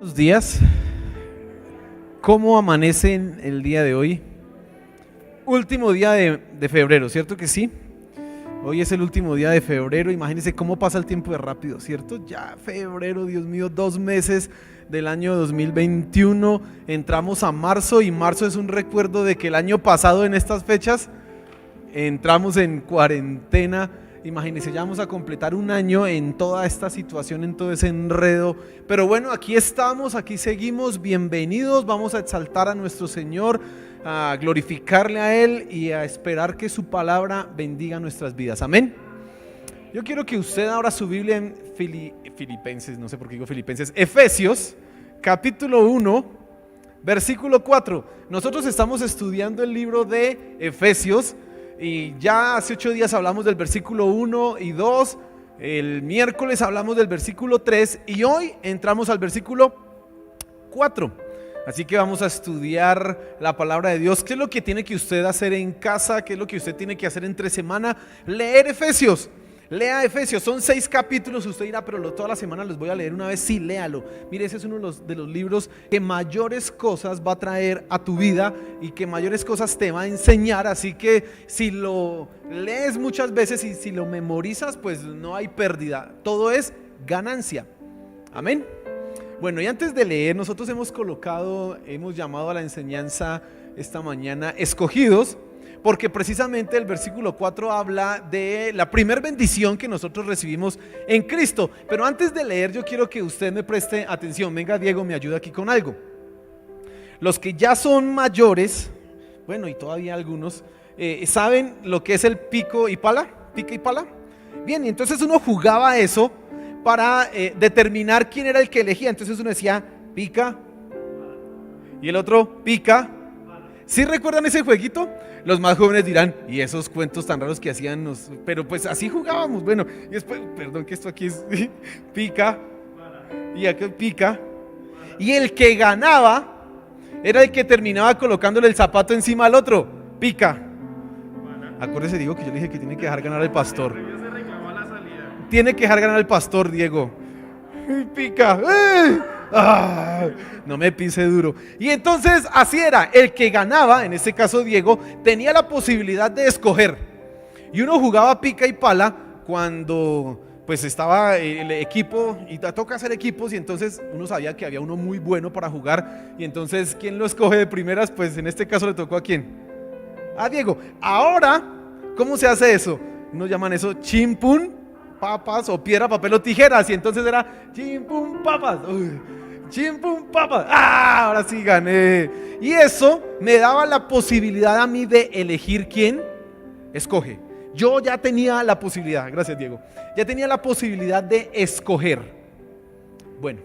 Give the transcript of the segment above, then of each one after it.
Buenos días. ¿Cómo amanecen el día de hoy? Último día de febrero, ¿cierto que sí? Hoy es el último día de febrero. Imagínense cómo pasa el tiempo de rápido, ¿cierto? Ya febrero, Dios mío, 2 meses del año 2021. Entramos a marzo y marzo es un recuerdo de que el año pasado en estas fechas entramos en cuarentena. Imagínense, ya vamos a completar un año en toda esta situación, en todo ese enredo. Pero bueno, aquí estamos, aquí seguimos, bienvenidos. Vamos a exaltar a nuestro Señor, a glorificarle a Él y a esperar que su palabra bendiga nuestras vidas. Amén. Yo quiero que usted abra su Biblia en Filipenses, no sé por qué digo Filipenses, Efesios, capítulo 1, versículo 4. Nosotros estamos estudiando el libro de Efesios. Y ya hace 8 días hablamos del versículo 1 y 2, el miércoles hablamos del versículo 3 y hoy entramos al versículo 4. Así que vamos a estudiar la palabra de Dios. ¿Qué es lo que tiene que usted hacer en casa? ¿Qué es lo que usted tiene que hacer entre semana? Leer Efesios. Lea Efesios, son 6 capítulos. Usted dirá, pero toda la semana los voy a leer una vez. Sí, léalo. Mire, ese es uno de los libros que mayores cosas va a traer a tu vida y que mayores cosas te va a enseñar. Así que si lo lees muchas veces y si lo memorizas, pues no hay pérdida. Todo es ganancia. Amén. Bueno, y antes de leer, nosotros hemos llamado a la enseñanza esta mañana escogidos. Porque precisamente el versículo 4 habla de la primer bendición que nosotros recibimos en Cristo. Pero antes de leer, yo quiero que usted me preste atención. Venga, Diego, me ayuda aquí con algo. Los que ya son mayores, bueno, y todavía algunos, ¿saben lo que es el pico y pala? ¿Pica y pala? Bien, y entonces uno jugaba eso para determinar quién era el que elegía. Entonces uno decía, pica, y el otro, pica. ¿Sí recuerdan ese jueguito? Los más jóvenes dirán, y esos cuentos tan raros que hacían, pero pues así jugábamos. Bueno, y después, perdón que esto aquí es pica, y aquí pica, y el que ganaba era el que terminaba colocándole el zapato encima al otro, pica. Acuérdese, Diego, que yo le dije que tiene que dejar ganar al pastor. Tiene que dejar ganar al pastor, Diego. Pica. No me pise duro. Y entonces así era, el que ganaba, en este caso Diego, tenía la posibilidad de escoger. Y uno jugaba pica y pala cuando pues estaba el equipo, y toca hacer equipos, y entonces uno sabía que había uno muy bueno para jugar. Y entonces, ¿quién lo escoge de primeras? Pues en este caso le tocó ¿a quién? A Diego. Ahora, ¿cómo se hace eso? Nos llaman eso chimpún papas o piedra, papel o tijeras. Y entonces era chimpún papas. Chimpum papas. Ahora sí gané. Y eso me daba la posibilidad a mí de elegir quién escoge. Yo ya tenía la posibilidad, gracias Diego, ya tenía la posibilidad de escoger. Bueno,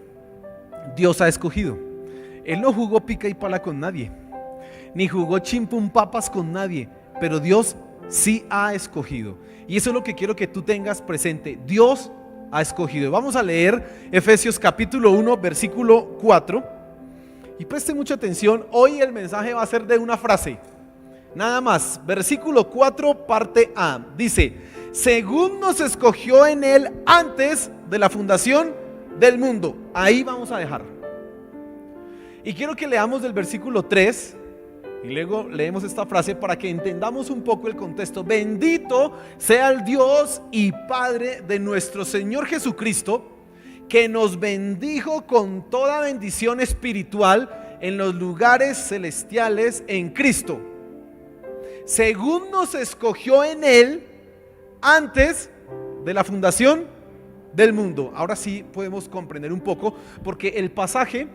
Dios ha escogido. Él no jugó pica y pala con nadie, ni jugó chimpum papas con nadie, pero Dios sí ha escogido. Y eso es lo que quiero que tú tengas presente. Dios ha escogido. Vamos a leer Efesios capítulo 1 versículo 4 y preste mucha atención. Hoy el mensaje va a ser de una frase, nada más. Versículo 4 parte A dice: según nos escogió en Él antes de la fundación del mundo. Ahí vamos a dejar. Y quiero que leamos del versículo 3 y luego leemos esta frase para que entendamos un poco el contexto. Bendito sea el Dios y Padre de nuestro Señor Jesucristo, que nos bendijo con toda bendición espiritual en los lugares celestiales en Cristo, según nos escogió en Él antes de la fundación del mundo. Ahora sí podemos comprender un poco, porque el pasaje,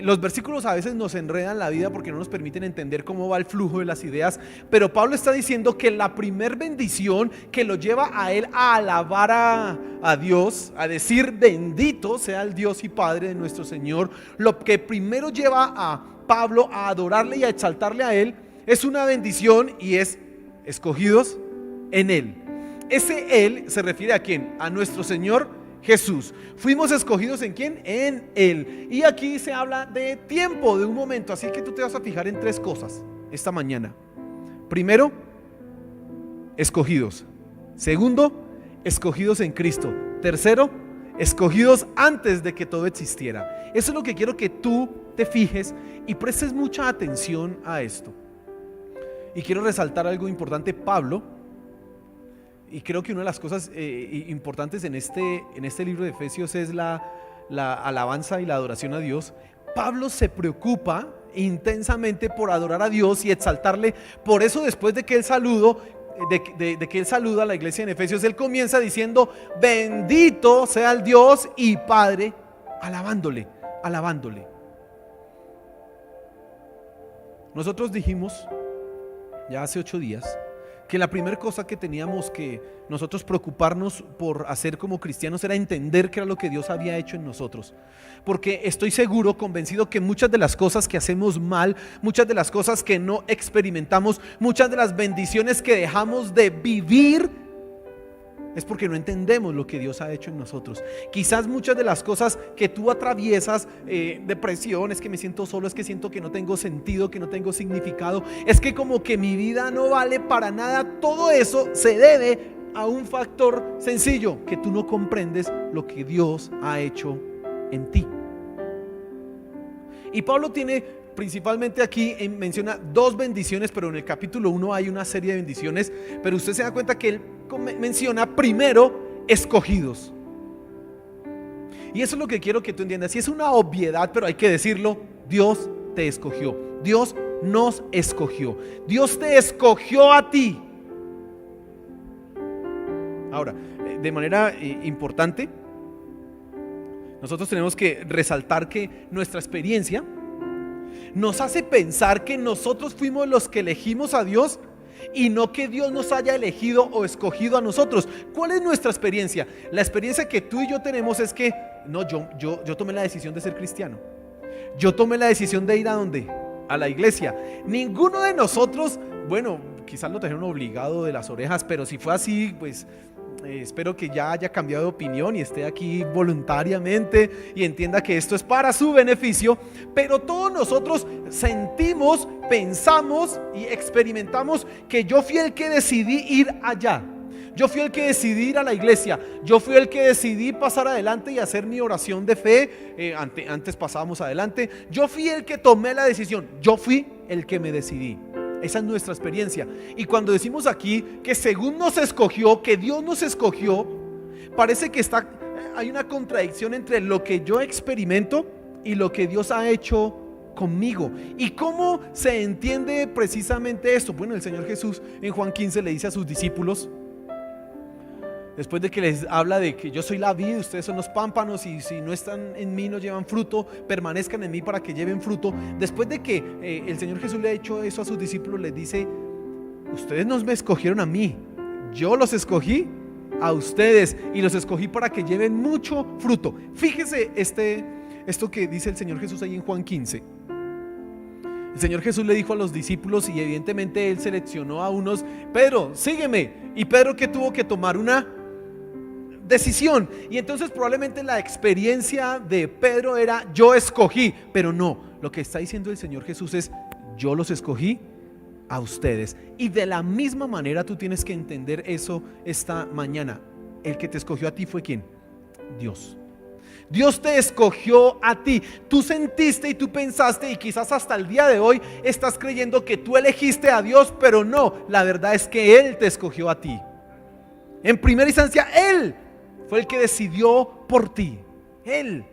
los versículos a veces nos enredan la vida porque no nos permiten entender cómo va el flujo de las ideas. Pero Pablo está diciendo que la primer bendición que lo lleva a él a alabar a Dios, a decir bendito sea el Dios y Padre de nuestro Señor, lo que primero lleva a Pablo a adorarle y a exaltarle a Él es una bendición, y es escogidos en Él. Ese Él se refiere ¿a quién? A nuestro Señor Jesús. Fuimos escogidos ¿en quién? En Él. Y aquí se habla de tiempo, de un momento. Así que tú te vas a fijar en 3 cosas esta mañana. Primero, escogidos. Segundo, escogidos en Cristo. Tercero, escogidos antes de que todo existiera. Eso es lo que quiero que tú te fijes y prestes mucha atención a esto. Y quiero resaltar algo importante. Pablo, y creo que una de las cosas importantes en este libro de Efesios es la alabanza y la adoración a Dios. Pablo se preocupa intensamente por adorar a Dios y exaltarle. Por eso, después de que él saluda a la iglesia en Efesios, él comienza diciendo: bendito sea el Dios y Padre, alabándole. Nosotros dijimos ya hace 8 días que la primera cosa que teníamos que nosotros preocuparnos por hacer como cristianos era entender qué era lo que Dios había hecho en nosotros. Porque estoy seguro, convencido, que muchas de las cosas que hacemos mal, muchas de las cosas que no experimentamos, muchas de las bendiciones que dejamos de vivir, es porque no entendemos lo que Dios ha hecho en nosotros. Quizás muchas de las cosas que tú atraviesas, depresión, es que me siento solo, es que siento que no tengo sentido, que no tengo significado, es que como que mi vida no vale para nada. Todo eso se debe a un factor sencillo: que tú no comprendes lo que Dios ha hecho en ti. Y Pablo tiene principalmente aquí, menciona 2 bendiciones, pero en el capítulo 1 hay una serie de bendiciones. Pero usted se da cuenta que él menciona primero escogidos. Y eso es lo que quiero que tú entiendas. Y es una obviedad, pero hay que decirlo: Dios te escogió. Dios nos escogió. Dios te escogió a ti. Ahora, de manera importante, nosotros tenemos que resaltar que nuestra experiencia nos hace pensar que nosotros fuimos los que elegimos a Dios y no que Dios nos haya elegido o escogido a nosotros. ¿Cuál es nuestra experiencia? La experiencia que tú y yo tenemos es que no, yo tomé la decisión de ser cristiano. Yo tomé la decisión de ir ¿a dónde? A la iglesia. Ninguno de nosotros, bueno, quizás lo trajeron obligado de las orejas, pero si fue así, pues espero que ya haya cambiado de opinión y esté aquí voluntariamente y entienda que esto es para su beneficio. Pero todos nosotros sentimos, pensamos y experimentamos que yo fui el que decidí ir allá. Yo fui el que decidí ir a la iglesia. Yo fui el que decidí pasar adelante y hacer mi oración de fe. Antes pasábamos adelante. Yo fui el que tomé la decisión. Yo fui el que me decidí. Esa es nuestra experiencia. Y cuando decimos aquí que según nos escogió, que Dios nos escogió, parece que hay una contradicción entre lo que yo experimento y lo que Dios ha hecho conmigo. ¿Y cómo se entiende precisamente esto? Bueno, el Señor Jesús en Juan 15 le dice a sus discípulos, después de que les habla de que yo soy la vid, ustedes son los pámpanos, y si no están en mí no llevan fruto, permanezcan en mí para que lleven fruto. Después de que el Señor Jesús le ha hecho eso a sus discípulos, les dice: ustedes no me escogieron a mí, yo los escogí a ustedes y los escogí para que lleven mucho fruto. Fíjese esto que dice el Señor Jesús ahí en Juan 15. El Señor Jesús le dijo a los discípulos, y evidentemente Él seleccionó a unos: Pedro, sígueme. Y Pedro, ¿qué tuvo que tomar? Una decisión. Y entonces probablemente la experiencia de Pedro era: yo escogí. Pero no, lo que está diciendo el Señor Jesús es: yo los escogí a ustedes. Y de la misma manera tú tienes que entender eso esta mañana. El que te escogió a ti fue ¿quién? Dios. Dios te escogió a ti. Tú sentiste y tú pensaste, y quizás hasta el día de hoy estás creyendo que tú elegiste a Dios, pero no, la verdad es que Él te escogió a ti. En primera instancia, Él fue el que decidió por ti. Él.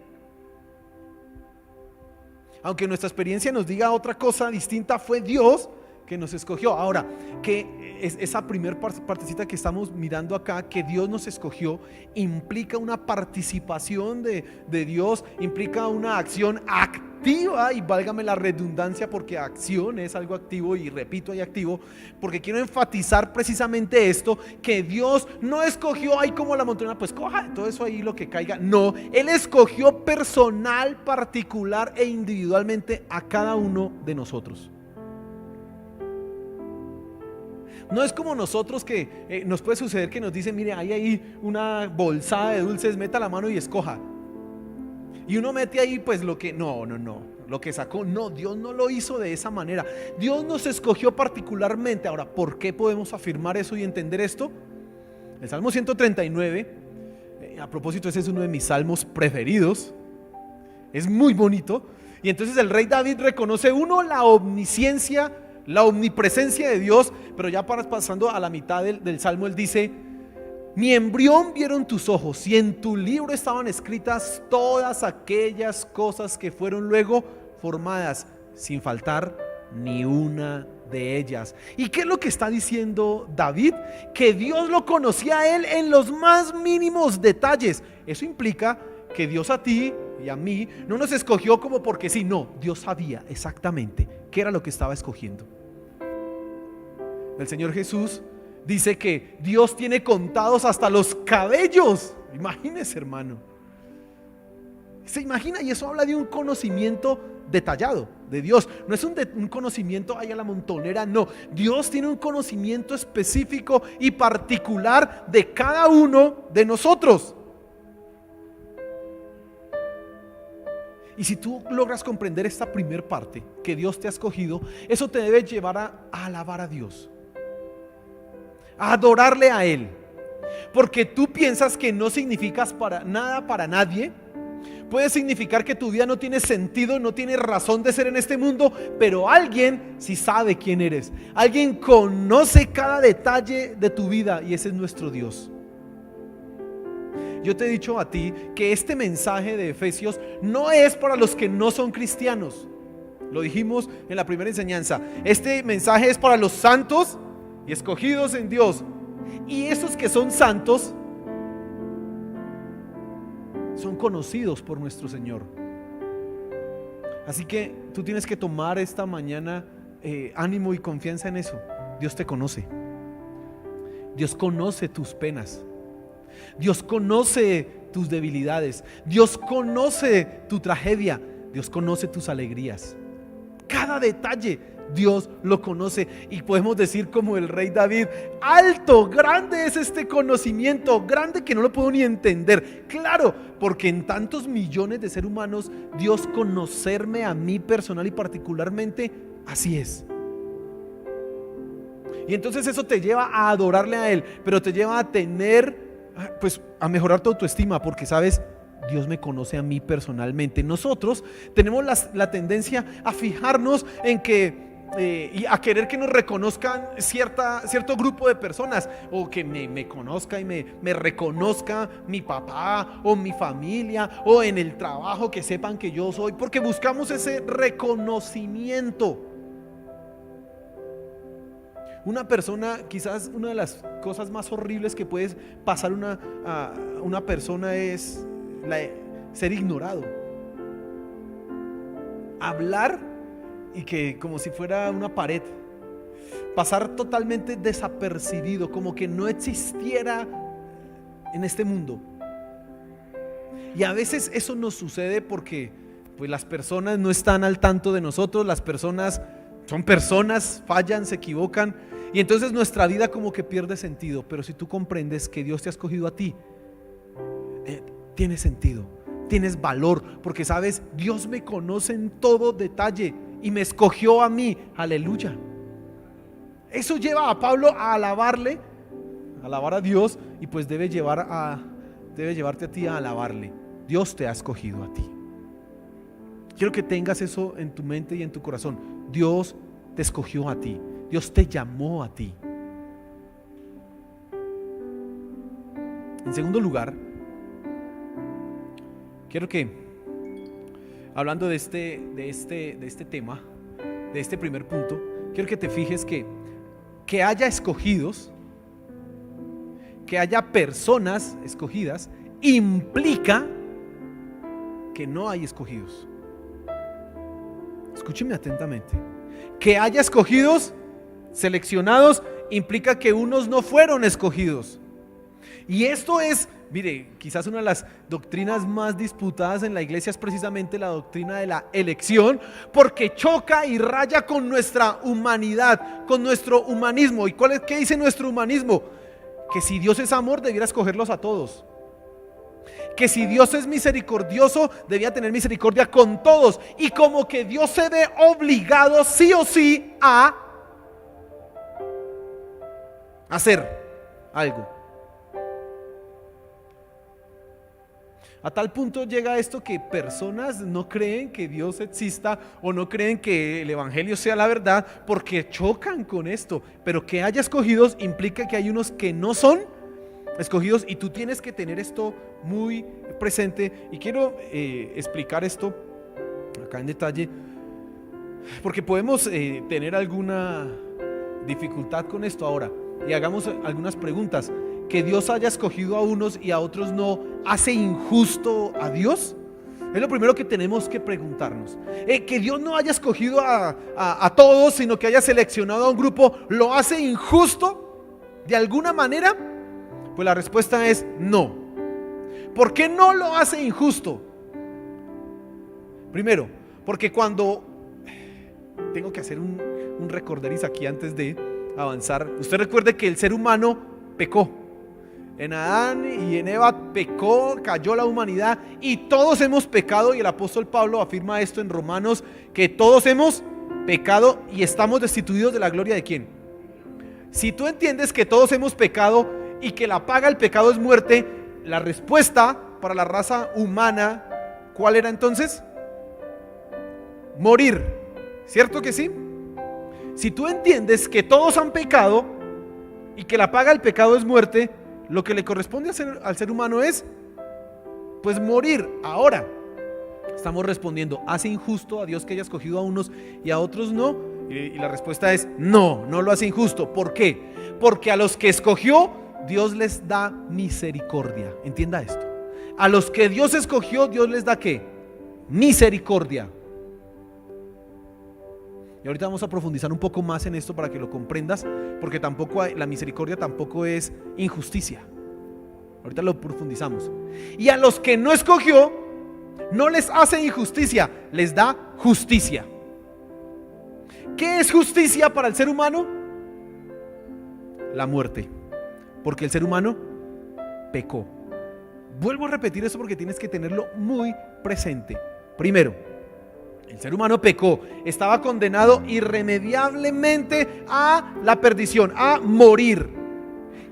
Aunque nuestra experiencia nos diga otra cosa distinta, fue Dios que nos escogió. Ahora, que esa primera partecita que estamos mirando acá, que Dios nos escogió, implica una participación de Dios, implica una acción activa, y válgame la redundancia, porque acción es algo activo, y repito, hay activo, porque quiero enfatizar precisamente esto, que Dios no escogió ahí como la montaña, pues coja todo eso ahí lo que caiga. No, Él escogió personal, particular e individualmente a cada uno de nosotros. No es como nosotros que nos puede suceder que nos dicen: mire, hay ahí una bolsada de dulces, meta la mano y escoja. Y uno mete ahí pues lo que, no, lo que sacó. No, Dios no lo hizo de esa manera. Dios nos escogió particularmente. Ahora, ¿por qué podemos afirmar eso y entender esto? El Salmo 139 A propósito, ese es uno de mis salmos preferidos. Es muy bonito. Y entonces el rey David reconoce la omnisciencia, la omnipresencia de Dios. Pero ya pasando a la mitad del salmo, él dice: mi embrión vieron tus ojos, y en tu libro estaban escritas todas aquellas cosas que fueron luego formadas, sin faltar ni una de ellas. ¿Y qué es lo que está diciendo David? Que Dios lo conocía a él en los más mínimos detalles. Eso implica que Dios a ti y a mí no nos escogió como porque sí, no, Dios sabía exactamente qué era lo que estaba escogiendo. El Señor Jesús dice que Dios tiene contados hasta los cabellos. Imagínese, hermano. Se imagina, y eso habla de un conocimiento detallado de Dios. No es un conocimiento ahí a la montonera, no. Dios tiene un conocimiento específico y particular de cada uno de nosotros. Y si tú logras comprender esta primer parte, que Dios te ha escogido, eso te debe llevar a alabar a Dios, a adorarle a Él. Porque tú piensas que no significas para nada para nadie. Puede significar que tu vida no tiene sentido, no tiene razón de ser en este mundo, pero alguien sí sabe quién eres. Alguien conoce cada detalle de tu vida, y ese es nuestro Dios. Yo te he dicho a ti que este mensaje de Efesios no es para los que no son cristianos. Lo dijimos en la primera enseñanza. Este mensaje es para los santos y escogidos en Dios. Y esos que son santos son conocidos por nuestro Señor. Así que tú tienes que tomar esta mañana ánimo y confianza en eso. Dios te conoce. Dios conoce tus penas. Dios conoce tus debilidades. Dios conoce tu tragedia. Dios conoce tus alegrías. Cada detalle Dios lo conoce. Y podemos decir como el rey David: alto, grande es este conocimiento, grande que no lo puedo ni entender. Claro, porque en tantos millones de seres humanos, Dios conocerme a mí personal y particularmente, así es. Y entonces eso te lleva a adorarle a Él, pero te lleva a tener, pues, a mejorar tu autoestima, porque sabes, Dios me conoce a mí personalmente. Nosotros tenemos la tendencia a fijarnos en que y a querer que nos reconozcan cierto grupo de personas, o que me conozca y me reconozca mi papá o mi familia, o en el trabajo que sepan que yo soy, porque buscamos ese reconocimiento. Una persona, quizás una de las cosas más horribles que puede pasar a una persona es ser ignorado. Hablar y que como si fuera una pared, pasar totalmente desapercibido, como que no existiera en este mundo. Y a veces eso nos sucede porque pues las personas no están al tanto de nosotros. Las personas son personas, fallan, se equivocan, y entonces nuestra vida como que pierde sentido. Pero si tú comprendes que Dios te ha escogido a ti, tiene sentido, tienes valor, porque sabes, Dios me conoce en todo detalle y me escogió a mí. Aleluya. Eso lleva a Pablo a alabar a Dios, y pues debe llevarte a ti a alabarle. Dios te ha escogido a ti. Quiero que tengas eso en tu mente y en tu corazón. Dios te escogió a ti. Dios te llamó a ti. En segundo lugar, quiero que, hablando de este tema, de este primer punto, quiero que te fijes que haya escogidos, que haya personas escogidas, implica que no hay escogidos. Escúcheme atentamente. Que haya escogidos, seleccionados, implica que unos no fueron escogidos. Y esto es, mire, quizás una de las doctrinas más disputadas en la iglesia es precisamente la doctrina de la elección, porque choca y raya con nuestra humanidad, con nuestro humanismo. ¿Y qué dice nuestro humanismo? Que si Dios es amor, debiera escogerlos a todos. Que si Dios es misericordioso, debía tener misericordia con todos. Y como que Dios se ve obligado sí o sí a hacer algo. A tal punto llega esto que personas no creen que Dios exista o no creen que el evangelio sea la verdad porque chocan con esto. Pero que haya escogidos implica que hay unos que no son escogidos, y tú tienes que tener esto muy presente. Y quiero explicar esto acá en detalle, porque podemos tener alguna dificultad con esto ahora, y hagamos algunas preguntas. Que Dios haya escogido a unos y a otros no, ¿hace injusto a Dios? Es lo primero que tenemos que preguntarnos. Que Dios no haya escogido a todos, sino que haya seleccionado a un grupo, ¿lo hace injusto de alguna manera? Pues la respuesta es no. ¿Por qué no lo hace injusto? Primero, porque cuando tengo que hacer un recorderis aquí antes de avanzar. Usted recuerde que el ser humano pecó. En Adán y en Eva pecó, cayó la humanidad y todos hemos pecado, y el apóstol Pablo afirma esto en Romanos, que todos hemos pecado y estamos destituidos de la gloria de ¿quién? Si tú entiendes que todos hemos pecado y que la paga del pecado es muerte, la respuesta para la raza humana, ¿cuál era entonces? Morir, ¿cierto que sí? Si tú entiendes que todos han pecado y que la paga del pecado es muerte, lo que le corresponde al ser humano es pues morir. Ahora estamos respondiendo, ¿hace injusto a Dios que haya escogido a unos y a otros no? Y la respuesta es no, no lo hace injusto. ¿Por qué? Porque a los que escogió, Dios les da misericordia. Entienda esto. A los que Dios escogió, Dios les da ¿qué? Misericordia. Y ahorita vamos a profundizar un poco más en esto para que lo comprendas, porque la misericordia tampoco es injusticia. Ahorita lo profundizamos. Y a los que no escogió, no les hace injusticia, les da justicia. ¿Qué es justicia para el ser humano? La muerte, porque el ser humano pecó. Vuelvo a repetir eso porque tienes que tenerlo muy presente. Primero, el ser humano pecó, estaba condenado irremediablemente a la perdición, a morir.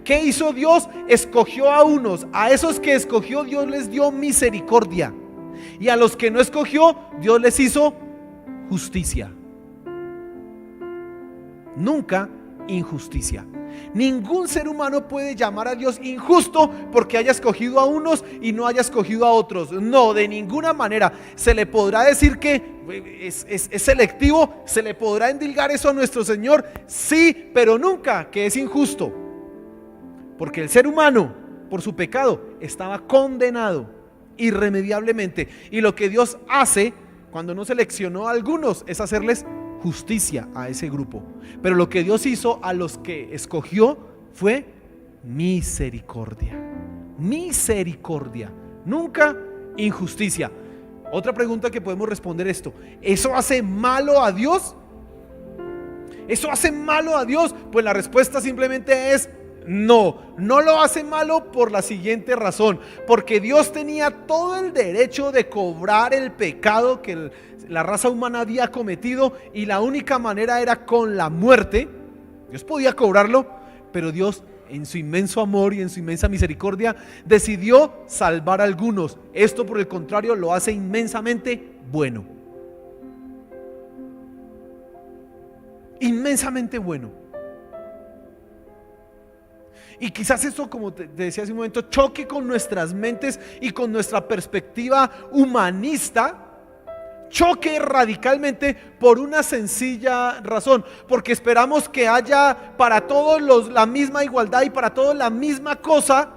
¿Qué hizo Dios? Escogió a unos, a esos que escogió Dios les dio misericordia, y a los que no escogió Dios les hizo justicia. Nunca injusticia. Ningún ser humano puede llamar a Dios injusto porque haya escogido a unos y no haya escogido a otros. No, de ninguna manera. Se le podrá decir que es selectivo, se le podrá endilgar eso a nuestro Señor, sí, pero nunca que es injusto, porque el ser humano por su pecado estaba condenado irremediablemente, y lo que Dios hace cuando no seleccionó a algunos es hacerles justicia a ese grupo. Pero lo que Dios hizo a los que escogió fue misericordia. Misericordia, nunca injusticia. Otra pregunta que podemos responder esto: ¿eso hace malo a Dios? ¿Eso hace malo a Dios? Pues la respuesta simplemente es no. No lo hace malo por la siguiente razón: porque Dios tenía todo el derecho de cobrar el pecado que la raza humana había cometido, y la única manera era con la muerte. Dios podía cobrarlo, pero Dios, en su inmenso amor y en su inmensa misericordia, decidió salvar a algunos. Esto, por el contrario, lo hace inmensamente bueno. Inmensamente bueno. Y quizás esto, como te decía hace un momento, choque con nuestras mentes y con nuestra perspectiva humanista. Choque radicalmente por una sencilla razón: porque esperamos que haya para todos la misma igualdad y para todos la misma cosa,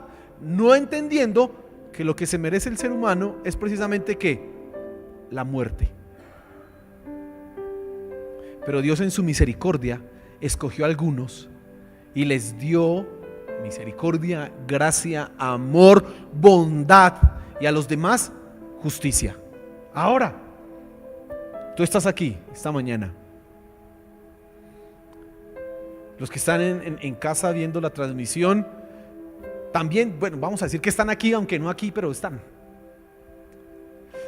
no entendiendo que lo que se merece el ser humano es precisamente ¿qué? La muerte. Pero Dios, en su misericordia, escogió a algunos y les dio misericordia, gracia, amor, bondad, y a los demás justicia. Ahora, tú estás aquí esta mañana. Los que están en casa viendo la transmisión también, bueno, vamos a decir que están aquí, aunque no aquí, pero están.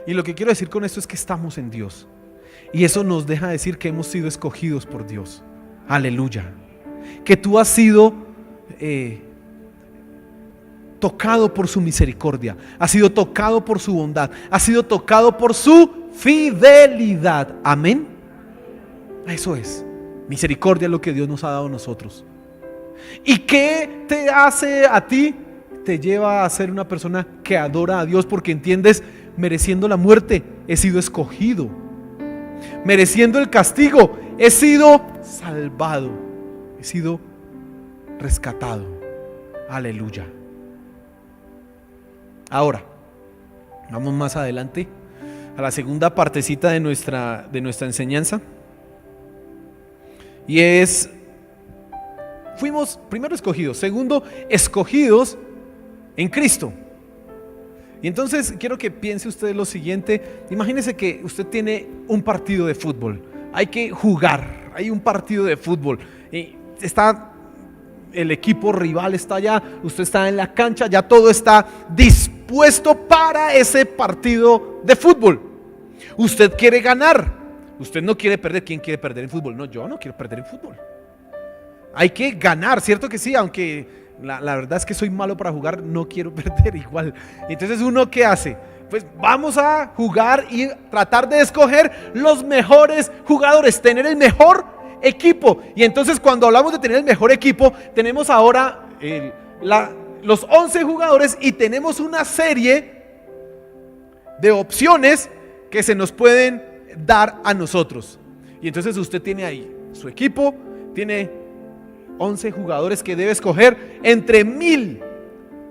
Y lo que quiero decir con esto es que estamos en Dios, y eso nos deja decir que hemos sido escogidos por Dios. Aleluya. Que tú has sido tocado por su misericordia, ha sido tocado por su bondad, ha sido tocado por su fidelidad. Amén. Eso es misericordia, lo que Dios nos ha dado a nosotros. ¿Y qué te hace a ti? Te lleva a ser una persona que adora a Dios, porque entiendes: mereciendo la muerte, he sido escogido; mereciendo el castigo, he sido salvado, he sido rescatado. Aleluya. Ahora, vamos más adelante a la segunda partecita de nuestra enseñanza. Y es: fuimos primero escogidos, segundo, escogidos en Cristo. Y entonces quiero que piense usted lo siguiente. Imagínese que usted tiene un partido de fútbol, hay que jugar, hay un partido de fútbol y está el equipo rival, está allá, usted está en la cancha, ya todo está dispuesto para ese partido de fútbol. Usted quiere ganar, usted no quiere perder. ¿Quién quiere perder en fútbol? No, yo no quiero perder en fútbol. Hay que ganar, ¿cierto que sí? Aunque la verdad es que soy malo para jugar, no quiero perder igual. Entonces, ¿uno qué hace? Pues vamos a jugar y tratar de escoger los mejores jugadores, tener el mejor equipo. Y entonces, cuando hablamos de tener el mejor equipo, tenemos ahora los 11 jugadores y tenemos una serie de opciones que se nos pueden dar a nosotros. Y entonces usted tiene ahí su equipo, tiene 11 jugadores que debe escoger entre 1000.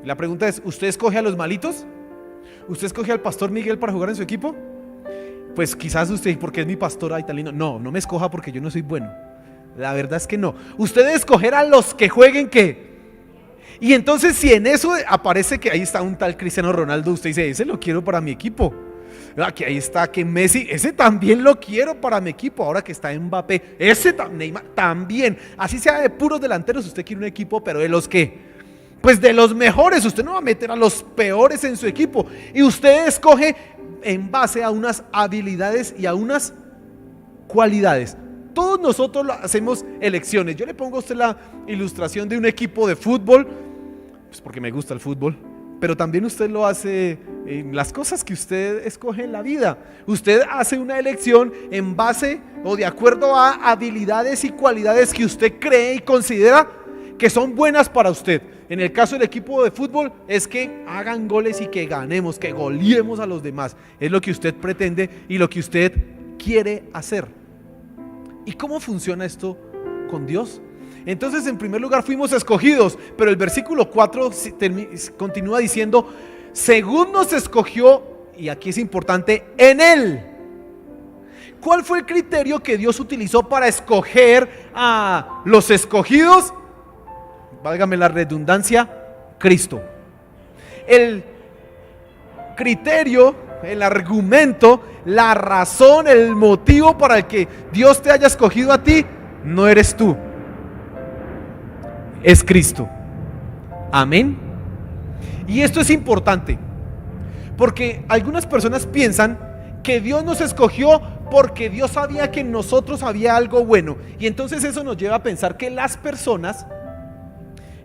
La pregunta es: ¿usted escoge a los malitos? ¿Usted escoge al pastor Miguel para jugar en su equipo? Pues quizás usted, porque es mi pastor, ay, tan lindo. No, no me escoja porque yo no soy bueno. La verdad es que no. Usted debe escoger a los que jueguen ¿qué? Y entonces, si en eso aparece que ahí está un tal Cristiano Ronaldo, usted dice: ese lo quiero para mi equipo. Que ahí está que Messi, ese también lo quiero para mi equipo. Ahora que está Mbappé, ese Neymar también. Así sea de puros delanteros, usted quiere un equipo, pero de los que, pues de los mejores. Usted no va a meter a los peores en su equipo. Y usted escoge en base a unas habilidades y a unas cualidades. Todos nosotros hacemos elecciones. Yo le pongo a usted la ilustración de un equipo de fútbol, pues porque me gusta el fútbol. Pero también usted lo hace en las cosas que usted escoge en la vida. Usted hace una elección en base o de acuerdo a habilidades y cualidades que usted cree y considera que son buenas para usted. En el caso del equipo de fútbol es que hagan goles y que ganemos, que goleemos a los demás. Es lo que usted pretende y lo que usted quiere hacer. ¿Y cómo funciona esto con Dios? Entonces, en primer lugar, fuimos escogidos, pero el versículo 4 continúa diciendo: según nos escogió, y aquí es importante, en Él. ¿Cuál fue el criterio que Dios utilizó para escoger a los escogidos? Válgame la redundancia: Cristo. El criterio, el argumento, la razón, el motivo para el que Dios te haya escogido a ti, no eres tú, es Cristo. Amén. Y esto es importante porque algunas personas piensan que Dios nos escogió porque Dios sabía que en nosotros había algo bueno, y entonces eso nos lleva a pensar que las personas,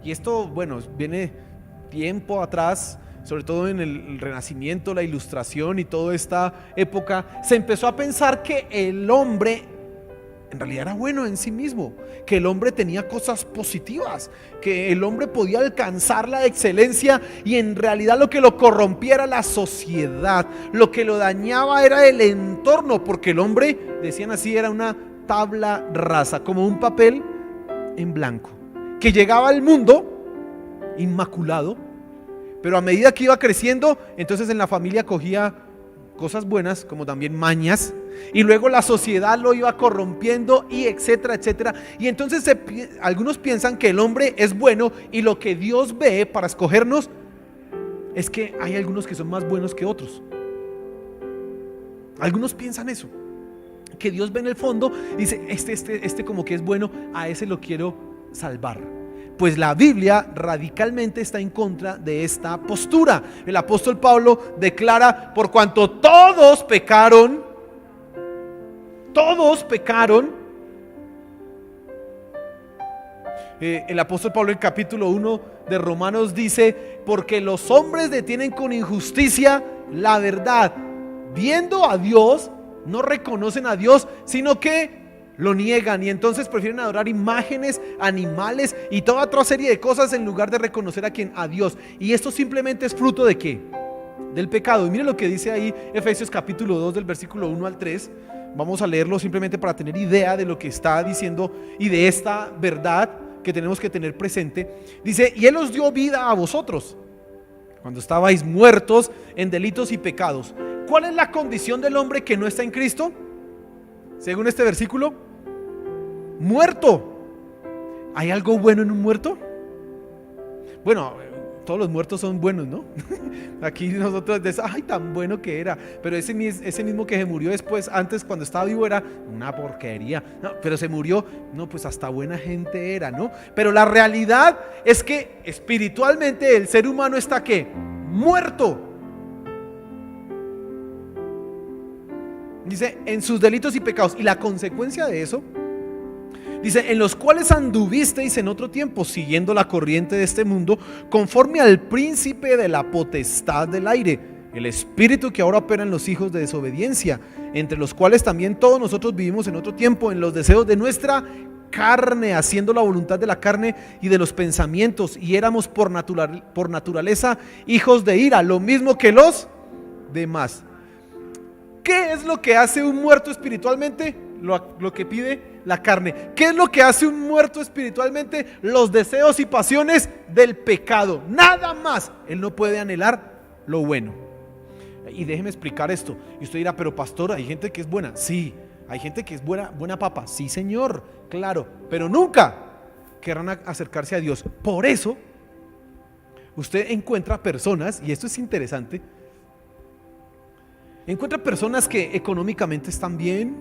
y esto, bueno, viene tiempo atrás, sobre todo en el Renacimiento, la Ilustración y toda esta época, se empezó a pensar que el hombre en realidad era bueno en sí mismo, que el hombre tenía cosas positivas, que el hombre podía alcanzar la excelencia, y en realidad lo que lo corrompía era la sociedad, lo que lo dañaba era el entorno, porque el hombre, decían así, era una tabla rasa, como un papel en blanco, que llegaba al mundo inmaculado, pero a medida que iba creciendo, entonces en la familia cogía cosas buenas como también mañas, y luego la sociedad lo iba corrompiendo, y etcétera, etcétera. Y entonces algunos piensan que el hombre es bueno, y lo que Dios ve para escogernos es que hay algunos que son más buenos que otros. Algunos piensan eso, que Dios ve en el fondo y dice: este como que es bueno, a ese lo quiero salvar. Pues la Biblia radicalmente está en contra de esta postura. El apóstol Pablo declara: por cuanto todos pecaron, El apóstol Pablo en capítulo 1 de Romanos dice: porque los hombres detienen con injusticia la verdad, viendo a Dios, no reconocen a Dios, sino que lo niegan, y entonces prefieren adorar imágenes, animales y toda otra serie de cosas en lugar de reconocer a Dios. Y esto simplemente es fruto ¿de qué? Del pecado. Y mire lo que dice ahí Efesios capítulo 2 del versículo 1 al 3. Vamos a leerlo simplemente para tener idea de lo que está diciendo y de esta verdad que tenemos que tener presente. Dice: y Él os dio vida a vosotros cuando estabais muertos en delitos y pecados. ¿Cuál es la condición del hombre que no está en Cristo? Según este versículo, muerto. ¿Hay algo bueno en un muerto? Bueno, todos los muertos son buenos, ¿no? Aquí nosotros decimos: ay, tan bueno que era. Pero ese mismo que se murió después, antes cuando estaba vivo, era una porquería. No, pero se murió, no, pues hasta buena gente era, ¿no? Pero la realidad es que espiritualmente el ser humano está ¿qué? Muerto. Dice: en sus delitos y pecados. Y la consecuencia de eso, dice: en los cuales anduvisteis en otro tiempo, siguiendo la corriente de este mundo, conforme al príncipe de la potestad del aire, el espíritu que ahora opera en los hijos de desobediencia, entre los cuales también todos nosotros vivimos en otro tiempo, en los deseos de nuestra carne, haciendo la voluntad de la carne y de los pensamientos, y éramos por naturaleza hijos de ira, lo mismo que los demás. ¿Qué es lo que hace un muerto espiritualmente? Lo que pide la carne. ¿Qué es lo que hace un muerto espiritualmente? Los deseos y pasiones del pecado. Nada más. Él no puede anhelar lo bueno. Y déjeme explicar esto. Y usted dirá: pero pastor, ¿hay gente que es buena? Sí. ¿Hay gente que es buena papa? Sí, señor, claro. Pero nunca querrán acercarse a Dios. Por eso usted encuentra personas, y esto es interesante, encuentra personas que económicamente están bien,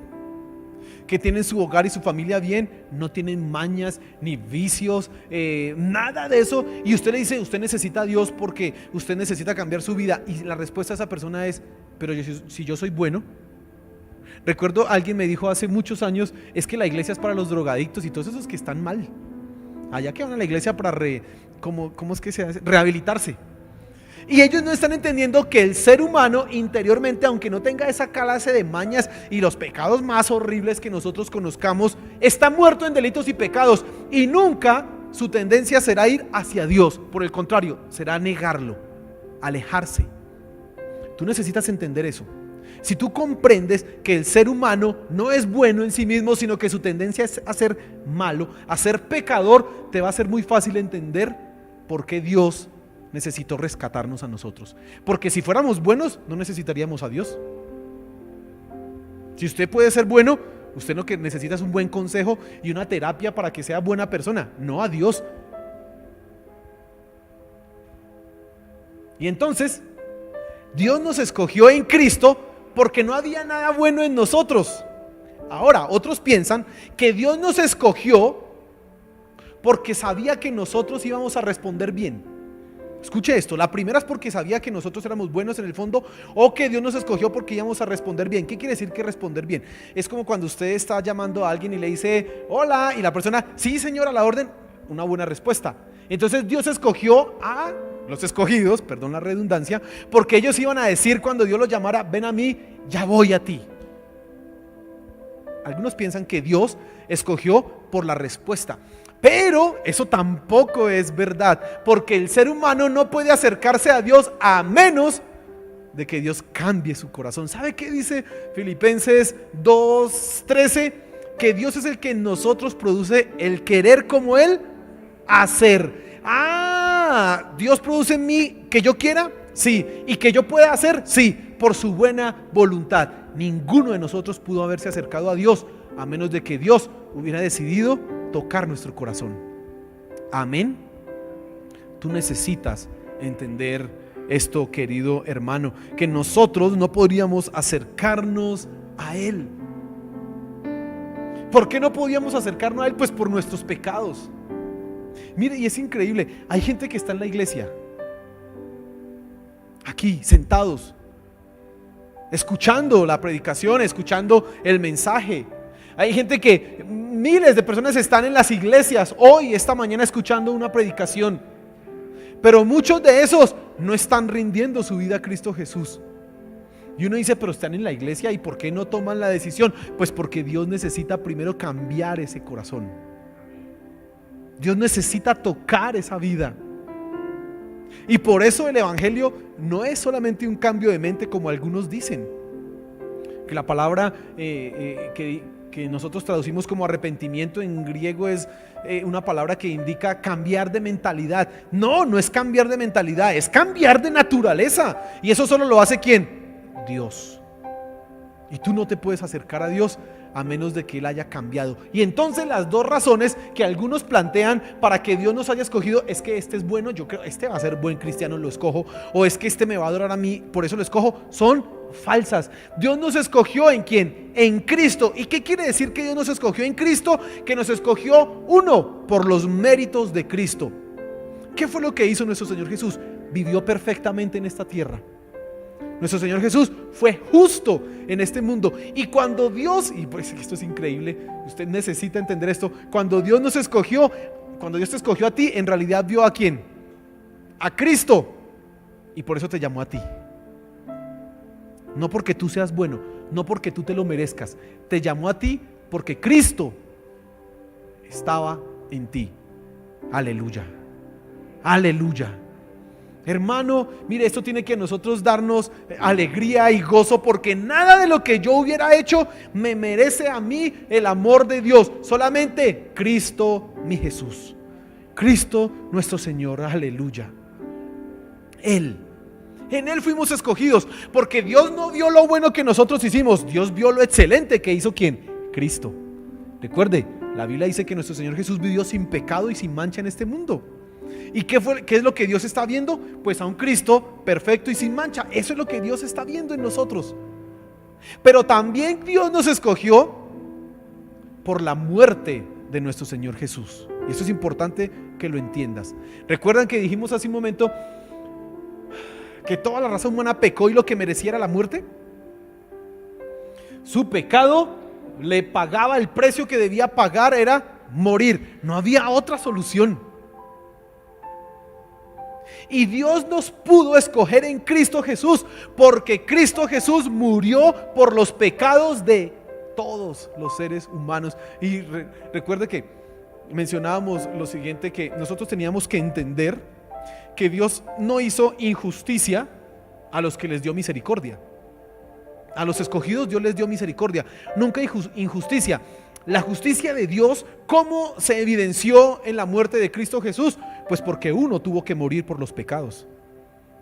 que tienen su hogar y su familia bien, no tienen mañas ni vicios, nada de eso. Y usted le dice: usted necesita a Dios porque usted necesita cambiar su vida. Y la respuesta de esa persona es: pero si yo soy bueno. Recuerdo, alguien me dijo hace muchos años: es que la iglesia es para los drogadictos y todos esos que están mal. Allá que van a la iglesia para ¿cómo es que se hace? Rehabilitarse. Y ellos no están entendiendo que el ser humano interiormente, aunque no tenga esa clase de mañas y los pecados más horribles que nosotros conozcamos, está muerto en delitos y pecados, y nunca su tendencia será ir hacia Dios. Por el contrario, será negarlo, alejarse. Tú necesitas entender eso. Si tú comprendes que el ser humano no es bueno en sí mismo, sino que su tendencia es a ser malo, a ser pecador, te va a ser muy fácil entender por qué Dios necesitó rescatarnos a nosotros. Porque si fuéramos buenos, no necesitaríamos a Dios. Si usted puede ser bueno, usted lo que necesita es un buen consejo y una terapia para que sea buena persona, no a Dios. Y entonces Dios nos escogió en Cristo porque no había nada bueno en nosotros. Ahora, otros piensan que Dios nos escogió porque sabía que nosotros íbamos a responder bien. Escuche esto: la primera es porque sabía que nosotros éramos buenos en el fondo, o que Dios nos escogió porque íbamos a responder bien. ¿Qué quiere decir que responder bien? Es como cuando usted está llamando a alguien y le dice: hola, y la persona: sí, señor, a la orden. Una buena respuesta. Entonces Dios escogió a los escogidos, perdón la redundancia, porque ellos iban a decir cuando Dios los llamara: ven a mí, ya voy a ti. Algunos piensan que Dios escogió por la respuesta, pero eso tampoco es verdad, porque el ser humano no puede acercarse a Dios a menos de que Dios cambie su corazón. ¿Sabe qué dice Filipenses 2:13? Que Dios es el que en nosotros produce el querer como el hacer. Dios produce en mí que yo quiera, sí, y que yo pueda hacer, sí, por su buena voluntad. Ninguno de nosotros pudo haberse acercado a Dios a menos de que Dios hubiera decidido tocar nuestro corazón. Amén. Tú necesitas entender esto, querido hermano, que nosotros no podríamos acercarnos a Él. ¿Por qué no podíamos acercarnos a Él? Pues por nuestros pecados. Mire, y es increíble, hay gente que está en la iglesia, aquí sentados, escuchando la predicación, escuchando el mensaje. Hay gente que miles de personas están en las iglesias hoy, esta mañana, escuchando una predicación, pero muchos de esos no están rindiendo su vida a Cristo Jesús. Y uno dice, pero están en la iglesia, ¿y por qué no toman la decisión? Pues porque Dios necesita primero cambiar ese corazón. Dios necesita tocar esa vida. Y por eso el evangelio no es solamente un cambio de mente, como algunos dicen, que la palabra que nosotros traducimos como arrepentimiento en griego es una palabra que indica cambiar de mentalidad. No, no es cambiar de mentalidad, es cambiar de naturaleza. Y eso solo lo hace ¿quién? Dios. Y tú no te puedes acercar a Dios a menos de que Él haya cambiado. Y entonces las dos razones que algunos plantean para que Dios nos haya escogido es que este es bueno, yo creo este va a ser buen cristiano, lo escojo, o es que este me va a adorar a mí, por eso lo escojo, son falsas. Dios nos escogió ¿en quién? En Cristo. ¿Y qué quiere decir que Dios nos escogió en Cristo? Que nos escogió, uno, por los méritos de Cristo. ¿Qué fue lo que hizo nuestro Señor Jesús? Vivió perfectamente en esta tierra. Nuestro Señor Jesús fue justo en este mundo. Y cuando Dios, y pues esto es increíble, usted necesita entender esto, cuando Dios nos escogió, cuando Dios te escogió a ti, en realidad vio a ¿quién? A Cristo. Y por eso te llamó a ti. No porque tú seas bueno, no porque tú te lo merezcas. Te llamó a ti porque Cristo estaba en ti. Aleluya. Aleluya. Hermano, mire, esto tiene que a nosotros darnos alegría y gozo, porque nada de lo que yo hubiera hecho me merece a mí el amor de Dios. Solamente Cristo mi Jesús, Cristo nuestro Señor, aleluya. En Él fuimos escogidos, porque Dios no vio lo bueno que nosotros hicimos, Dios vio lo excelente que hizo ¿quién? Cristo. Recuerde, la Biblia dice que nuestro Señor Jesús vivió sin pecado y sin mancha en este mundo. ¿Y qué es lo que Dios está viendo? Pues a un Cristo perfecto y sin mancha. Eso es lo que Dios está viendo en nosotros. Pero también Dios nos escogió por la muerte de nuestro Señor Jesús. Y eso es importante que lo entiendas. ¿Recuerdan que dijimos hace un momento que toda la raza humana pecó y lo que merecía era la muerte? Su pecado le pagaba el precio que debía pagar, era morir. No había otra solución. Y Dios nos pudo escoger en Cristo Jesús, porque Cristo Jesús murió por los pecados de todos los seres humanos. Y recuerde que mencionábamos lo siguiente, que nosotros teníamos que entender que Dios no hizo injusticia a los que les dio misericordia. A los escogidos Dios les dio misericordia, nunca injusticia. La justicia de Dios, ¿cómo se evidenció en la muerte de Cristo Jesús? Pues porque uno tuvo que morir por los pecados.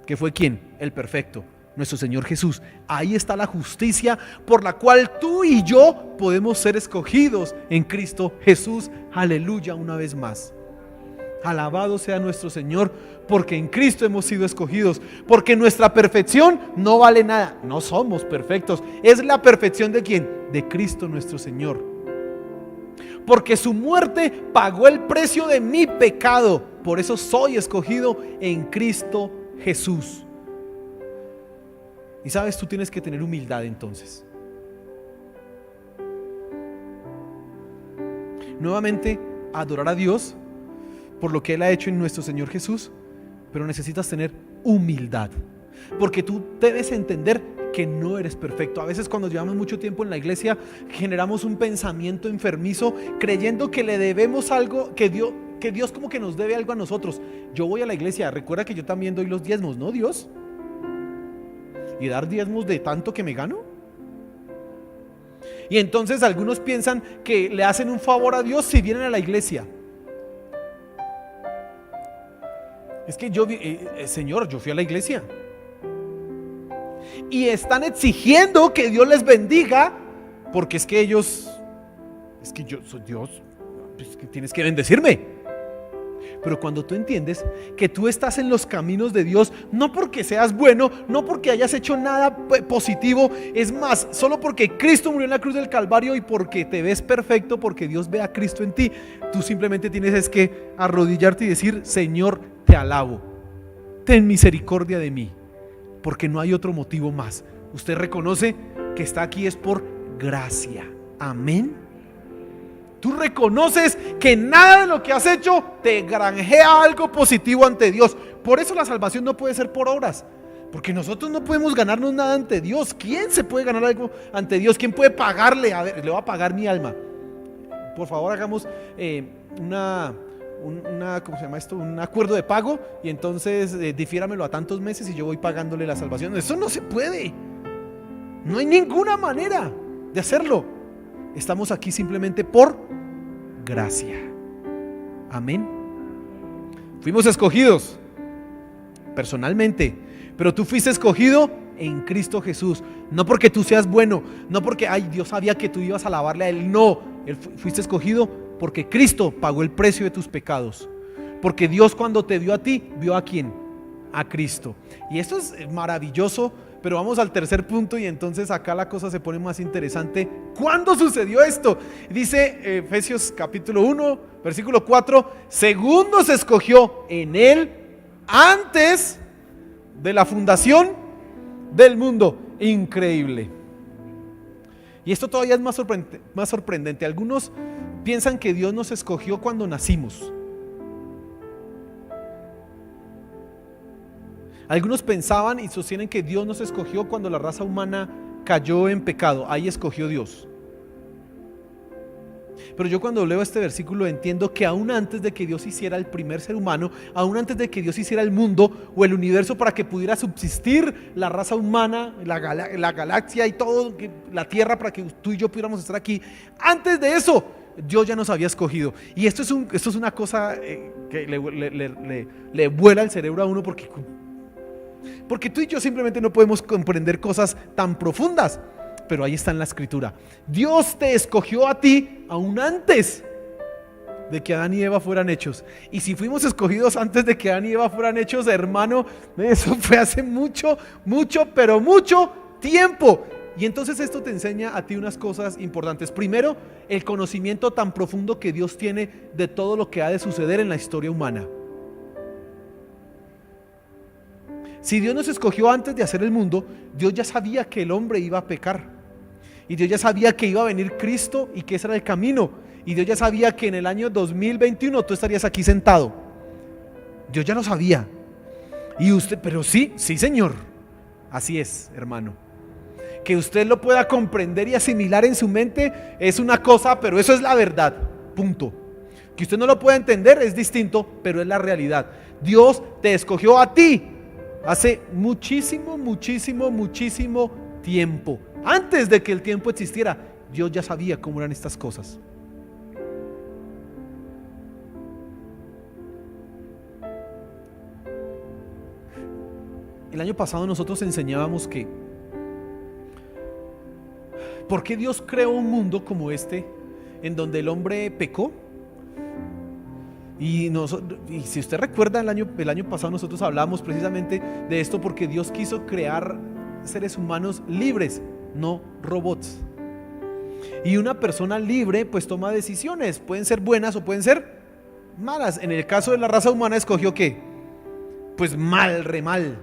¿Que fue quién? El perfecto, nuestro Señor Jesús. Ahí está la justicia por la cual tú y yo podemos ser escogidos en Cristo Jesús. Aleluya, una vez más. Alabado sea nuestro Señor, porque en Cristo hemos sido escogidos, porque nuestra perfección no vale nada, no somos perfectos, es la perfección de ¿quién? De Cristo nuestro Señor. Porque su muerte pagó el precio de mi pecado, por eso soy escogido en Cristo Jesús. Y sabes, tú tienes que tener humildad entonces. Nuevamente, adorar a Dios por lo que Él ha hecho en nuestro Señor Jesús, pero necesitas tener humildad, porque tú debes entender que no eres perfecto. A veces cuando llevamos mucho tiempo en la iglesia generamos un pensamiento enfermizo creyendo que le debemos algo, que Dios como que nos debe algo a nosotros. Yo voy a la iglesia, recuerda que yo también doy los diezmos, ¿no, Dios? ¿Y dar diezmos de tanto que me gano? Y entonces algunos piensan que le hacen un favor a Dios si vienen a la iglesia. Es que Señor, yo fui a la iglesia. Y están exigiendo que Dios les bendiga, porque es que yo soy Dios, pues que tienes que bendecirme. Pero cuando tú entiendes que tú estás en los caminos de Dios, no porque seas bueno, no porque hayas hecho nada positivo, es más, solo porque Cristo murió en la cruz del Calvario y porque te ves perfecto, porque Dios ve a Cristo en ti, tú simplemente tienes que arrodillarte y decir: Señor, te alabo, ten misericordia de mí, porque no hay otro motivo más. Usted reconoce que está aquí es por gracia. Amén. Tú reconoces que nada de lo que has hecho te granjea algo positivo ante Dios. Por eso la salvación no puede ser por obras, porque nosotros no podemos ganarnos nada ante Dios. ¿Quién se puede ganar algo ante Dios? ¿Quién puede pagarle? A ver, le va a pagar mi alma. Por favor, hagamos ¿cómo se llama esto? Un acuerdo de pago, y entonces difiéramelo a tantos meses y yo voy pagándole la salvación. Eso no se puede. No hay ninguna manera de hacerlo. Estamos aquí simplemente por gracia. Amén. Fuimos escogidos personalmente, pero tú fuiste escogido en Cristo Jesús. No porque tú seas bueno, no porque Dios sabía que tú ibas a alabarle a Él. No, fuiste escogido porque Cristo pagó el precio de tus pecados. Porque Dios, cuando te dio a ti, vio a ¿quién? A Cristo. Y esto es maravilloso. Pero vamos al tercer punto, y entonces acá la cosa se pone más interesante. ¿Cuándo sucedió esto? Dice Efesios capítulo 1, versículo 4: según nos escogió en Él antes de la fundación del mundo. Increíble. Y esto todavía es más sorprendente. Algunos piensan que Dios nos escogió cuando nacimos. Algunos pensaban y sostienen que Dios nos escogió cuando la raza humana cayó en pecado. Ahí escogió Dios. Pero yo, cuando leo este versículo, entiendo que aún antes de que Dios hiciera el primer ser humano, aún antes de que Dios hiciera el mundo o el universo para que pudiera subsistir la raza humana, la galaxia y todo, la tierra, para que tú y yo pudiéramos estar aquí, antes de eso Dios ya nos había escogido. Y esto es una cosa que le vuela el cerebro a uno, porque tú y yo simplemente no podemos comprender cosas tan profundas. Pero ahí está en la escritura. Dios te escogió a ti aún antes de que Adán y Eva fueran hechos. Y si fuimos escogidos antes de que Adán y Eva fueran hechos, hermano, eso fue hace mucho tiempo. Y entonces esto te enseña a ti unas cosas importantes. Primero, el conocimiento tan profundo que Dios tiene de todo lo que ha de suceder en la historia humana. Si Dios nos escogió antes de hacer el mundo, Dios ya sabía que el hombre iba a pecar. Y Dios ya sabía que iba a venir Cristo y que ese era el camino. Y Dios ya sabía que en el año 2021 tú estarías aquí sentado. Dios ya lo sabía. Y usted, pero sí, Señor. Así es, hermano. Que usted lo pueda comprender y asimilar en su mente es una cosa, pero eso es la verdad. Punto. Que usted no lo pueda entender es distinto, pero es la realidad. Dios te escogió a ti hace muchísimo tiempo. Antes de que el tiempo existiera, Dios ya sabía cómo eran estas cosas. El año pasado nosotros enseñábamos que ¿por qué Dios creó un mundo como este, en donde el hombre pecó? Y si usted recuerda, el año pasado nosotros hablábamos precisamente de esto, porque Dios quiso crear seres humanos libres, no robots. Y una persona libre pues toma decisiones, pueden ser buenas o pueden ser malas. En el caso de la raza humana, escogió ¿qué? Pues mal, re mal.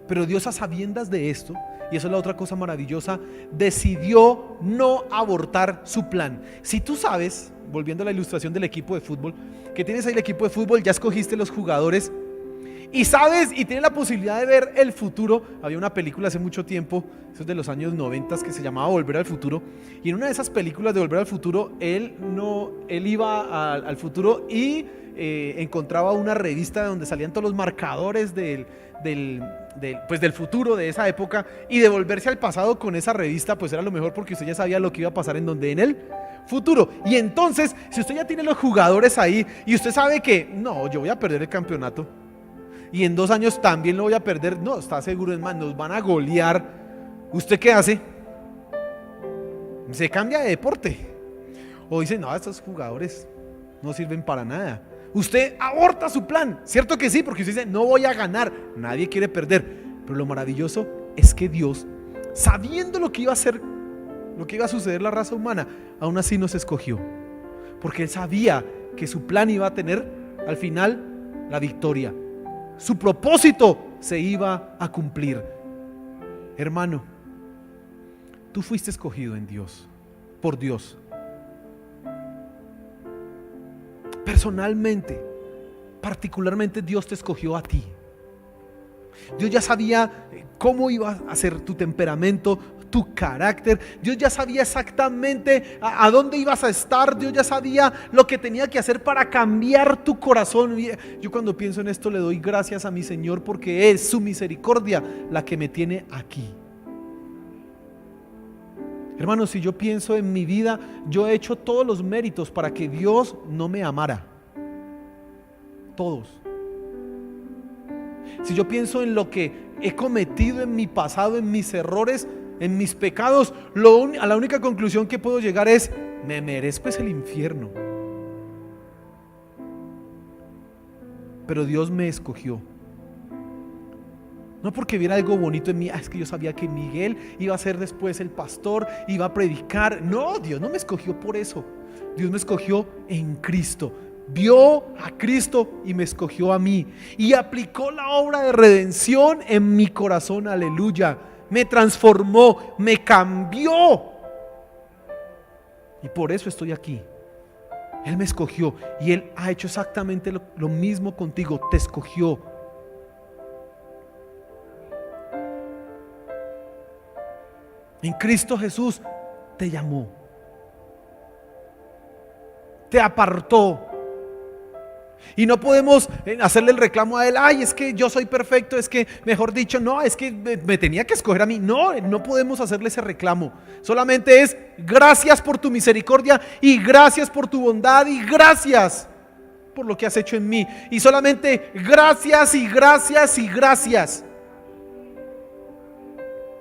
Pero Dios, a sabiendas de esto, y eso es la otra cosa maravillosa, decidió no abortar su plan. Si tú sabes, volviendo a la ilustración del equipo de fútbol, que tienes ahí el equipo de fútbol, ya escogiste los jugadores y sabes y tienes la posibilidad de ver el futuro. Había una película hace mucho tiempo, eso es de los años 90, que se llamaba Volver al Futuro, y en una de esas películas de Volver al Futuro, él iba al futuro y encontraba una revista donde salían todos los marcadores del futuro de esa época, y devolverse al pasado con esa revista pues era lo mejor, porque usted ya sabía lo que iba a pasar en el futuro. Y entonces, si usted ya tiene los jugadores ahí y usted sabe que no, yo voy a perder el campeonato y en 2 años también lo voy a perder, no, está seguro, es más, nos van a golear, ¿usted qué hace? Se cambia de deporte, o dice, no, estos jugadores no sirven para nada. Usted aborta su plan, ¿cierto que sí? Porque usted dice, no voy a ganar, nadie quiere perder. Pero lo maravilloso es que Dios, sabiendo lo que iba a hacer, lo que iba a suceder la raza humana, aún así nos escogió, porque Él sabía que su plan iba a tener al final la victoria. Su propósito se iba a cumplir. Hermano, tú fuiste escogido en Dios. por Dios. Personalmente, particularmente Dios te escogió a ti. Dios ya sabía cómo iba a ser tu temperamento, tu carácter. Dios ya sabía exactamente a dónde ibas a estar. Dios ya sabía lo que tenía que hacer para cambiar tu corazón. Yo cuando pienso en esto le doy gracias a mi Señor, porque es su misericordia la que me tiene aquí. Hermanos, si yo pienso en mi vida, yo he hecho todos los méritos para que Dios no me amara. Todos. Si yo pienso en lo que he cometido en mi pasado, en mis errores, en mis pecados, a la única conclusión que puedo llegar es: me merezco el infierno. Pero Dios me escogió. No porque viera algo bonito en mí, es que yo sabía que Miguel iba a ser después el pastor, iba a predicar. No, Dios no me escogió por eso. Dios me escogió en Cristo. Vio a Cristo y me escogió a mí. Y aplicó la obra de redención en mi corazón, aleluya. Me transformó, me cambió. Y por eso estoy aquí. Él me escogió y Él ha hecho exactamente lo mismo contigo. Te escogió. En Cristo Jesús te llamó, te apartó. Y no podemos hacerle el reclamo a Él: ay, es que yo soy perfecto, es que, mejor dicho, no, es que me tenía que escoger a mí. No, no podemos hacerle ese reclamo. Solamente es: gracias por tu misericordia, y gracias por tu bondad, y gracias por lo que has hecho en mí. Y solamente gracias y gracias y gracias.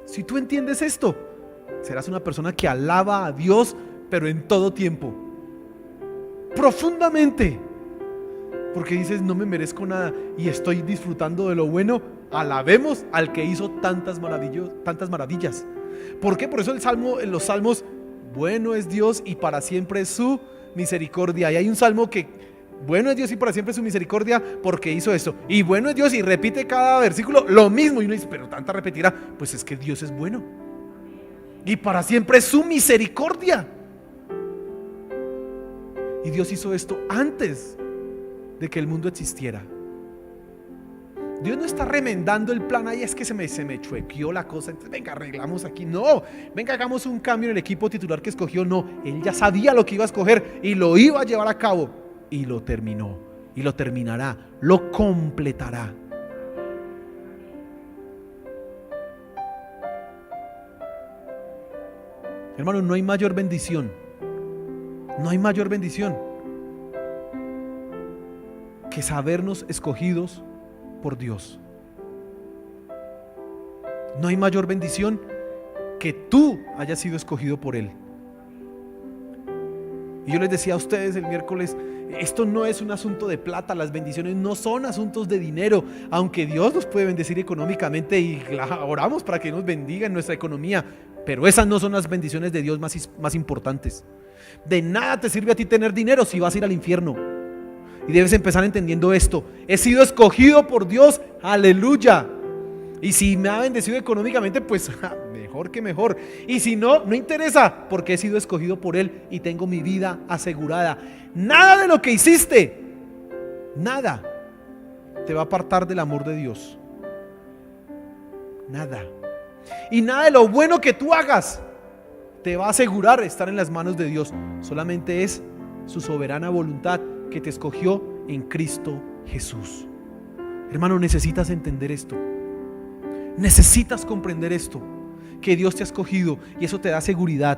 Si tú entiendes esto, serás una persona que alaba a Dios, pero en todo tiempo, profundamente, porque dices: no me merezco nada y estoy disfrutando de lo bueno. Alabemos al que hizo tantas maravillas. ¿Por qué? Por eso en los salmos: bueno es Dios y para siempre es su misericordia. Y hay un salmo que: bueno es Dios y para siempre es su misericordia, porque hizo esto. Y bueno es Dios, y repite cada versículo lo mismo. Y uno dice: pero tanta repetirá. Pues es que Dios es bueno y para siempre es su misericordia. Y Dios hizo esto antes de que el mundo existiera. Dios no está remendando el plan: ay, es que se me chuequeó la cosa, entonces venga, arreglamos aquí. No, venga, hagamos un cambio en el equipo titular que escogió. No, Él ya sabía lo que iba a escoger y lo iba a llevar a cabo. Y lo terminó, y lo terminará, lo completará. Hermano, no hay mayor bendición, no hay mayor bendición que sabernos escogidos por Dios. No hay mayor bendición que tú hayas sido escogido por Él. Y yo les decía a ustedes el miércoles: esto no es un asunto de plata. Las bendiciones no son asuntos de dinero, aunque Dios nos puede bendecir económicamente y oramos para que nos bendiga en nuestra economía, pero esas no son las bendiciones de Dios más importantes. De nada te sirve a ti tener dinero si vas a ir al infierno. Y debes empezar entendiendo esto: he sido escogido por Dios, aleluya. Y si me ha bendecido económicamente, pues mejor que mejor. Y si no, no interesa, porque he sido escogido por Él y tengo mi vida asegurada. Nada de lo que hiciste, nada te va a apartar del amor de Dios. Nada. Y nada de lo bueno que tú hagas te va a asegurar estar en las manos de Dios. Solamente es su soberana voluntad que te escogió en Cristo Jesús. Hermano, necesitas entender esto. Necesitas comprender esto, que Dios te ha escogido, y eso te da seguridad,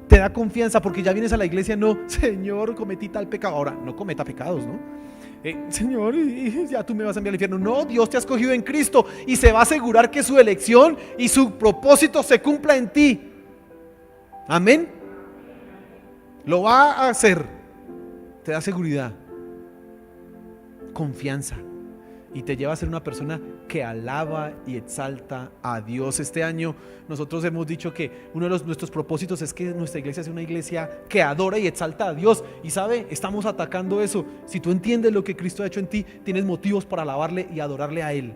te da confianza, porque ya vienes a la iglesia no: Señor, cometí tal pecado. Ahora, no cometa pecados, ¿no? Señor, ya tú me vas a enviar al infierno. No, Dios te ha escogido en Cristo y se va a asegurar que su elección y su propósito se cumpla en ti. Amén. Lo va a hacer. Te da seguridad, confianza, y te lleva a ser una persona que alaba y exalta a Dios. Este año nosotros hemos dicho que uno de nuestros propósitos es que nuestra iglesia sea una iglesia que adora y exalta a Dios. Y sabe, estamos atacando eso. Si tú entiendes lo que Cristo ha hecho en ti, tienes motivos para alabarle y adorarle a Él.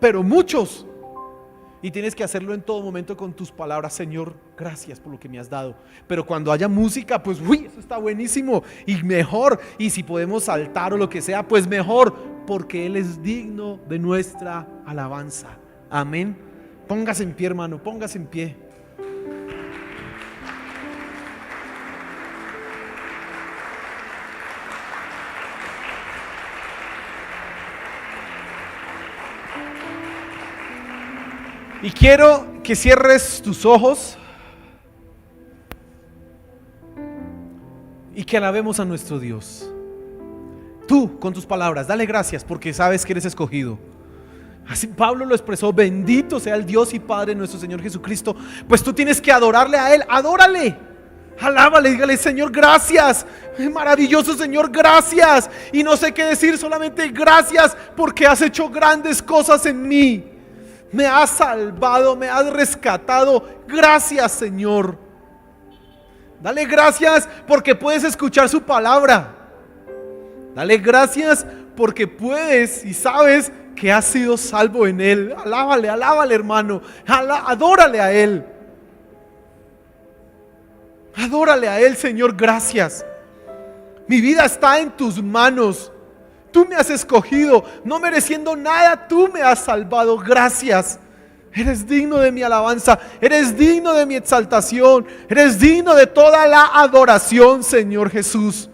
Pero muchos Y tienes que hacerlo en todo momento con tus palabras: Señor, gracias por lo que me has dado. Pero cuando haya música, pues uy, eso está buenísimo y mejor. Y si podemos saltar o lo que sea, pues mejor, porque Él es digno de nuestra alabanza. Amén. Póngase en pie, hermano, póngase en pie. Y quiero que cierres tus ojos y que alabemos a nuestro Dios. Tú, con tus palabras, dale gracias porque sabes que eres escogido. Así Pablo lo expresó: bendito sea el Dios y Padre de nuestro Señor Jesucristo. Pues tú tienes que adorarle a Él. Adórale, alábale, dígale: Señor, gracias, maravilloso Señor, gracias. Y no sé qué decir, solamente gracias porque has hecho grandes cosas en mí. Me has salvado, me has rescatado. Gracias, Señor. Dale gracias porque puedes escuchar su palabra. Dale gracias porque puedes y sabes que has sido salvo en Él. Alábale, alábale, hermano. Adórale a Él. Adórale a Él, Señor, gracias. Mi vida está en tus manos. Tú me has escogido, no mereciendo nada, tú me has salvado. Gracias. Eres digno de mi alabanza, eres digno de mi exaltación, eres digno de toda la adoración, Señor Jesús.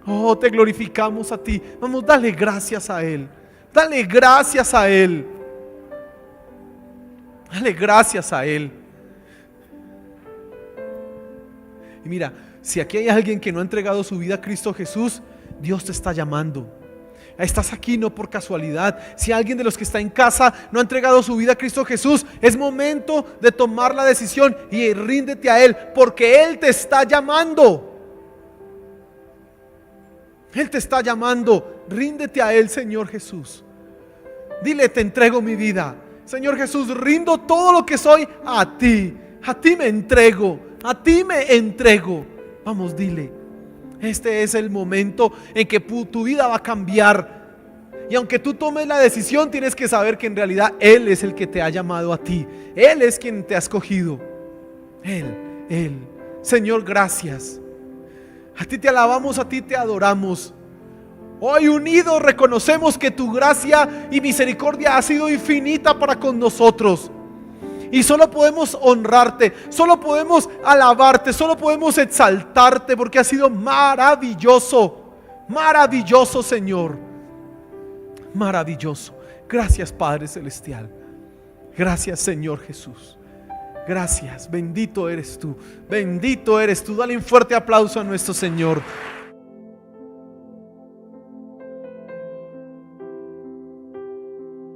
Oh, te glorificamos a ti. Vamos, dale gracias a Él. Dale gracias a Él. Dale gracias a Él. Y mira, si aquí hay alguien que no ha entregado su vida a Cristo Jesús, Dios te está llamando. Estás aquí no por casualidad. Si alguien de los que está en casa no ha entregado su vida a Cristo Jesús, es momento de tomar la decisión y ríndete a Él, porque Él te está llamando. Él te está llamando. Ríndete a Él, Señor Jesús. Dile: te entrego mi vida. Señor Jesús, rindo todo lo que soy a ti. A ti me entrego. A ti me entrego. Vamos, dile. Este es el momento en que tu vida va a cambiar. Y aunque tú tomes la decisión, tienes que saber que en realidad Él es el que te ha llamado a ti. Él es quien te ha escogido. Él. Señor, gracias. A ti te alabamos, a ti te adoramos. Hoy unidos reconocemos que tu gracia y misericordia ha sido infinita para con nosotros. Y solo podemos honrarte, solo podemos alabarte, solo podemos exaltarte, porque has sido maravilloso, maravilloso, Señor, maravilloso. Gracias, Padre Celestial. Gracias, Señor Jesús. Gracias, bendito eres tú, bendito eres tú. Dale un fuerte aplauso a nuestro Señor.